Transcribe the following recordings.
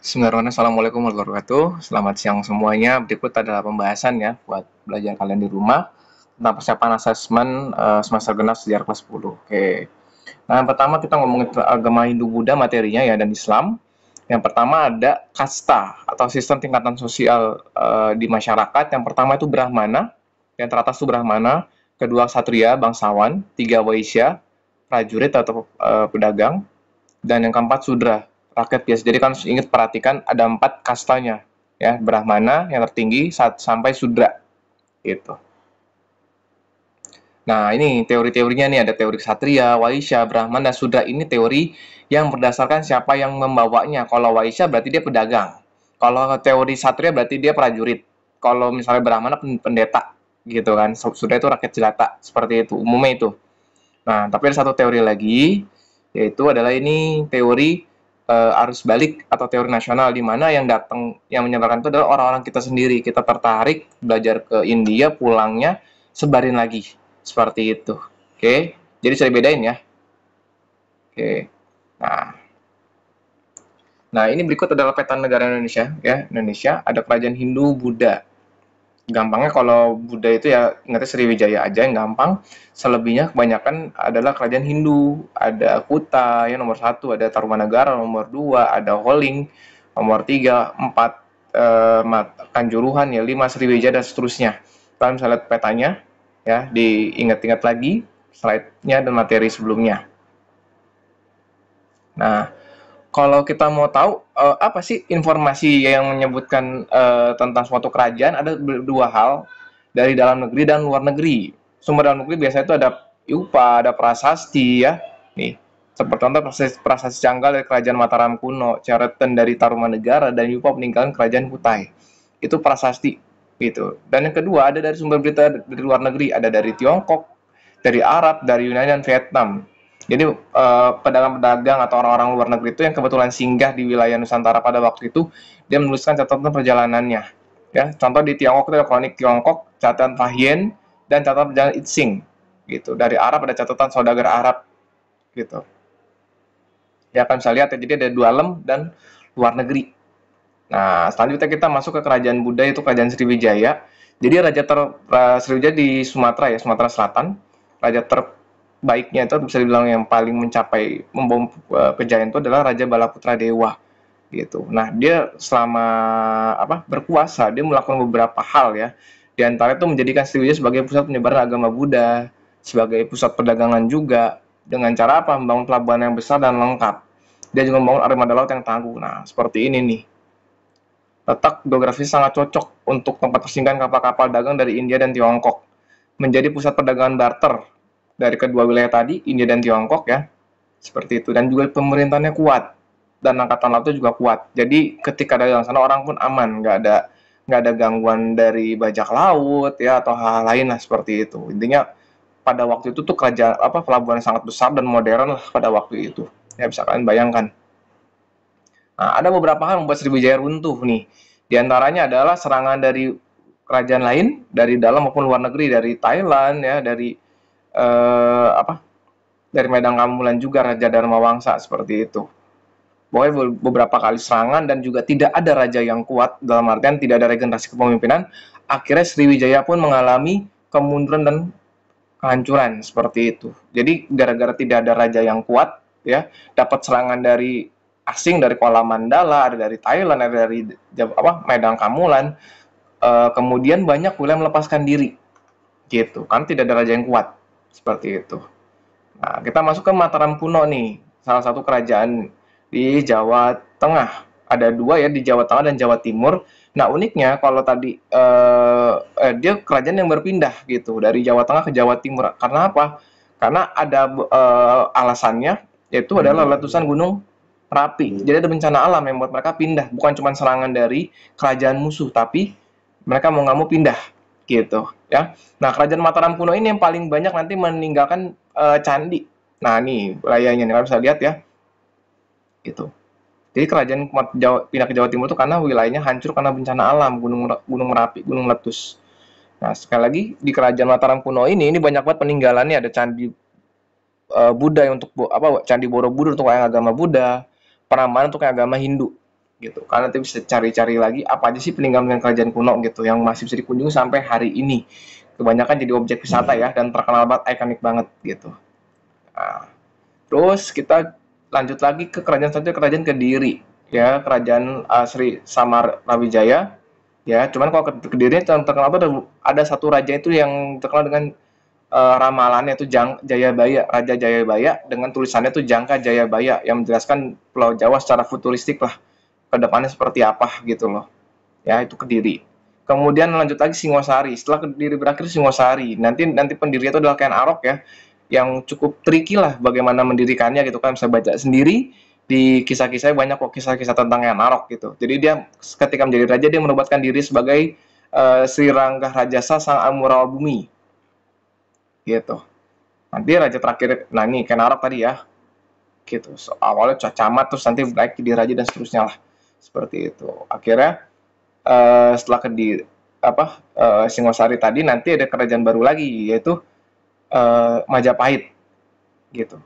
Bismillahirrahmanirrahim. Assalamualaikum warahmatullahi wabarakatuh. Selamat siang semuanya. Berikut adalah pembahasan ya buat belajar kalian di rumah tentang persiapan asesmen semester genap sejarah kelas 10. Oke. Nah, yang pertama kita ngomongin tentang agama Hindu Buddha materinya ya dan Islam. Yang pertama ada kasta atau sistem tingkatan sosial di masyarakat. Yang pertama itu Brahmana, yang teratas itu Brahmana, kedua Ksatria, bangsawan, tiga Waisya, prajurit atau pedagang, dan yang keempat Sudra, rakyat biasa. Jadi kan ingat perhatikan ada 4 kastanya ya, Brahmana yang tertinggi sampai Sudra gitu. Nah, ini teori-teorinya nih ada teori Ksatria, Waisya, Brahmana, Sudra. Ini teori yang berdasarkan siapa yang membawanya. Kalau Waisya berarti dia pedagang. Kalau teori Ksatria berarti dia prajurit. Kalau misalnya Brahmana pendeta gitu kan. Sudra itu rakyat jelata, seperti itu. Umumnya itu. Nah, tapi ada satu teori lagi, yaitu adalah ini teori arus balik atau teori nasional, di mana yang datang, yang menyebarkan itu adalah orang-orang kita sendiri. Kita tertarik belajar ke India, pulangnya sebarin lagi, seperti itu. Oke, jadi bisa dibedain ya. Oke, nah, nah ini berikut adalah peta negara Indonesia ya. Indonesia ada kerajaan Hindu, Buddha. Gampangnya kalau Buddha itu ya ingatnya Sriwijaya aja yang gampang. Selebihnya kebanyakan adalah kerajaan Hindu. Ada Kuta ya nomor 1, ada Tarumanagara nomor 2, ada Holing nomor 3, 4 Kanjuruhan ya 5 Sriwijaya dan seterusnya. Kalian bisa lihat petanya ya, diingat-ingat lagi slide-nya dan materi sebelumnya. Nah, kalau kita mau tahu apa sih informasi yang menyebutkan tentang suatu kerajaan, ada dua hal, dari dalam negeri dan luar negeri. Sumber dalam negeri biasanya itu ada Yupa, ada prasasti ya. Nih, seperti contoh prasasti Canggal dari kerajaan Mataram kuno, Careten dari Tarumanegara, dan Yupa peninggalan kerajaan Kutai. Itu prasasti gitu. Dan yang kedua ada dari sumber berita dari luar negeri, ada dari Tiongkok, dari Arab, dari Yunani dan Vietnam. Jadi pedagang-pedagang atau orang-orang luar negeri itu yang kebetulan singgah di wilayah Nusantara pada waktu itu, dia menuliskan catatan perjalanannya. Ya, contoh di Tiongkok itu ada kronik Tiongkok, catatan Fahien, dan catatan perjalanan Itsing. Gitu. Dari Arab ada catatan saudagar Arab. Gitu. Ya kan bisa lihat ya, jadi ada dua lem dan luar negeri. Nah, selanjutnya kita masuk ke kerajaan Buddha, itu kerajaan Sriwijaya. Jadi Sriwijaya di Sumatera ya, Sumatera Selatan. Raja terbaiknya itu bisa dibilang yang paling mencapai membawa kejayaan itu adalah Raja Balaputra Dewa gitu. Nah, dia selama berkuasa, dia melakukan beberapa hal ya. Di antara itu menjadikan Sriwijaya sebagai pusat penyebaran agama Buddha, sebagai pusat perdagangan juga, dengan cara apa? Membangun pelabuhan yang besar dan lengkap. Dia juga membangun armada laut yang tangguh. Nah, seperti ini nih. Letak geografis sangat cocok untuk tempat persinggahan kapal-kapal dagang dari India dan Tiongkok. Menjadi pusat perdagangan barter dari kedua wilayah tadi, India dan Tiongkok ya. Seperti itu. Dan juga pemerintahnya kuat. Dan angkatan lautnya juga kuat. Jadi ketika dagang sana orang pun aman, nggak ada gangguan dari bajak laut ya atau hal-hal lain lah seperti itu. Intinya pada waktu itu tuh kerajaan pelabuhan yang sangat besar dan modern lah pada waktu itu. Ya bisa kalian bayangkan. Nah, ada beberapa hal membuat Sriwijaya runtuh nih. Di antaranya adalah serangan dari kerajaan lain, dari dalam maupun luar negeri, dari Thailand ya, dari eh, apa? Dari Medang Kamulan juga Raja Dharma Wangsa seperti itu. Pokoknya beberapa kali serangan dan juga tidak ada raja yang kuat, dalam artian tidak ada regenerasi kepemimpinan. Akhirnya Sriwijaya pun mengalami kemunduran dan kehancuran seperti itu. Jadi gara-gara tidak ada raja yang kuat ya, dapat serangan dari asing, dari Kuala Mandala, ada dari Thailand, ada dari Medang Kamulan. Kemudian banyak wilayah melepaskan diri gitu kan, tidak ada raja yang kuat seperti itu. Nah, kita masuk ke Mataram kuno nih, salah satu kerajaan di Jawa Tengah. Ada dua ya, di Jawa Tengah dan Jawa Timur. Nah, uniknya kalau tadi dia kerajaan yang berpindah gitu dari Jawa Tengah ke Jawa Timur. Karena apa? Karena ada alasannya, yaitu adalah letusan Gunung Merapi. Jadi ada bencana alam yang membuat mereka pindah, bukan cuma serangan dari kerajaan musuh, tapi mereka mau nggak mau pindah gitu ya. Nah, kerajaan Mataram kuno ini yang paling banyak nanti meninggalkan candi. Nah, nih wilayahnya nih kalian bisa lihat ya. Gitu. Jadi kerajaan pindah ke Jawa Timur itu karena wilayahnya hancur karena bencana alam, Gunung Merapi, gunung meletus. Nah, sekali lagi di kerajaan Mataram kuno ini banyak banget peninggalannya, ada candi Buddha untuk Candi Borobudur untuk yang agama Buddha, Prambanan untuk yang agama Hindu. gitu. Karena nanti bisa cari-cari lagi apa aja sih peninggalan kerajaan kuno gitu yang masih bisa dikunjungi sampai hari ini. Kebanyakan jadi objek wisata ya dan terkenal banget, ikonik banget gitu. Nah, terus kita lanjut lagi ke kerajaan selanjutnya, kerajaan Kediri ya, kerajaan Sri Samar Rawijaya ya. Cuman kalau Kediri yang terkenal tuh ada satu raja itu yang terkenal dengan ramalannya itu Jayabaya, Raja Jayabaya, dengan tulisannya itu Jangka Jayabaya yang menjelaskan Pulau Jawa secara futuristik lah ke depannya seperti apa gitu loh. Ya, itu Kediri. Kemudian lanjut lagi Singosari. Setelah Kediri berakhir Singosari. Nanti pendirinya itu adalah Ken Arok ya, yang cukup tricky lah bagaimana mendirikannya gitu kan, bisa baca sendiri di kisah-kisahnya, banyak kok kisah-kisah tentang Ken Arok gitu. Jadi dia ketika menjadi raja dia menobatkan diri sebagai Sri Ranggah Rajasa Sang Amurawa Bumi gitu. Nanti raja terakhir, nah ini Ken Arok tadi ya gitu. So, awalnya camat terus nanti naik jadi raja dan seterusnya lah seperti itu. Akhirnya setelah di Singosari tadi nanti ada kerajaan baru lagi yaitu Majapahit gitu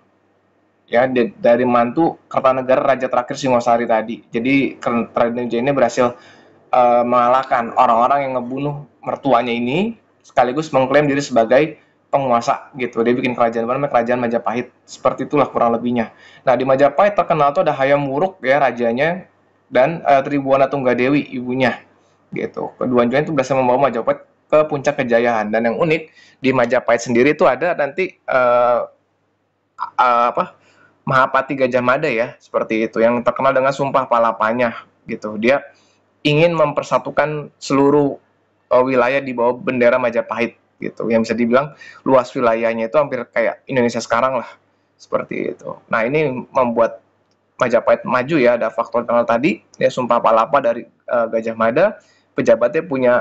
ya, dari mantu Kertanegara raja terakhir Singosari tadi. Jadi kerajaan ini berhasil mengalahkan orang-orang yang ngebunuh mertuanya ini sekaligus mengklaim diri sebagai penguasa gitu. Dia bikin kerajaan namanya kerajaan Majapahit. Seperti itulah kurang lebihnya. Nah, di Majapahit terkenal tuh ada Hayam Wuruk ya rajanya, dan Tribuana Tunggadewi ibunya gitu. Kedua-duanya itu berhasil membawa Majapahit ke puncak kejayaan. Dan yang unik di Majapahit sendiri itu ada nanti Mahapati Gajah Mada ya, seperti itu, yang terkenal dengan Sumpah Palapanya gitu. Dia ingin mempersatukan seluruh wilayah di bawah bendera Majapahit gitu. Yang bisa dibilang luas wilayahnya itu hampir kayak Indonesia sekarang lah. Seperti itu. Nah, ini membuat Majapahit maju ya, ada faktor internal tadi, ya Sumpah Palapa dari Gajah Mada, pejabatnya punya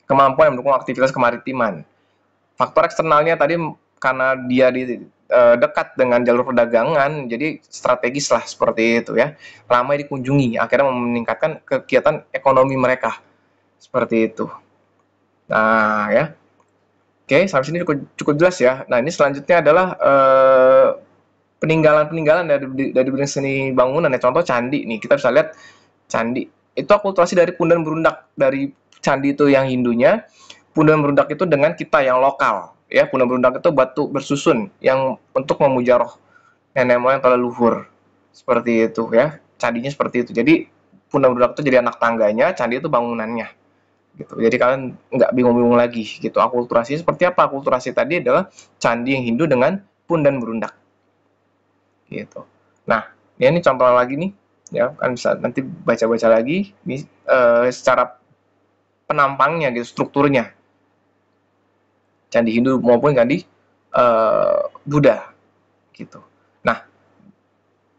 kemampuan mendukung aktivitas kemaritiman. Faktor eksternalnya tadi karena dia dekat dengan jalur perdagangan, jadi strategis lah seperti itu ya. Ramai dikunjungi, akhirnya meningkatkan kegiatan ekonomi mereka. Seperti itu. Nah ya, oke, sampai sini cukup jelas ya. Nah, ini selanjutnya adalah peninggalan-peninggalan dari bidang seni bangunan ya. Contoh candi nih, kita bisa lihat candi. Itu akulturasi dari Pundan Berundak. Dari candi itu yang Hindunya, Pundan Berundak itu dengan kita yang lokal. Ya, Pundan Berundak itu batu bersusun yang untuk memuja roh nenek moyang telah luhur. Seperti itu ya. Candinya seperti itu. Jadi Pundan Berundak itu jadi anak tangganya, candi itu bangunannya. Gitu. Jadi kalian nggak bingung-bingung lagi gitu. Akulturasi seperti apa? Akulturasi tadi adalah candi yang Hindu dengan Pundan Berundak. Gitu. Nah, ini contoh lagi nih. Ya, kan bisa nanti baca-baca lagi ini secara penampangnya gitu, strukturnya. Candi Hindu maupun candi Buddha gitu. Nah,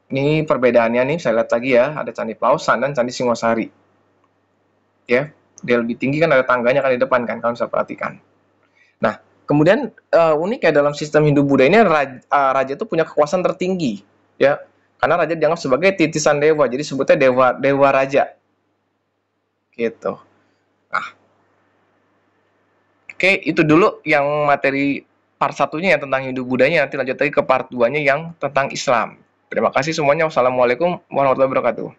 ini perbedaannya nih, saya lihat lagi ya, ada Candi Plausan dan Candi Singosari. Ya, dia lebih tinggi kan, ada tangganya kan di depan kan, kalian bisa perhatikan. Nah, kemudian uniknya dalam sistem Hindu Buddha ini raja itu punya kekuasaan tertinggi, ya, karena raja dianggap sebagai titisan dewa, jadi sebutnya dewa raja, gitu. Nah, oke, itu dulu yang materi part satunya ya tentang Hindu Buddhanya. Nanti lanjut lagi ke part 2-nya yang tentang Islam. Terima kasih semuanya. Wassalamualaikum warahmatullahi wabarakatuh.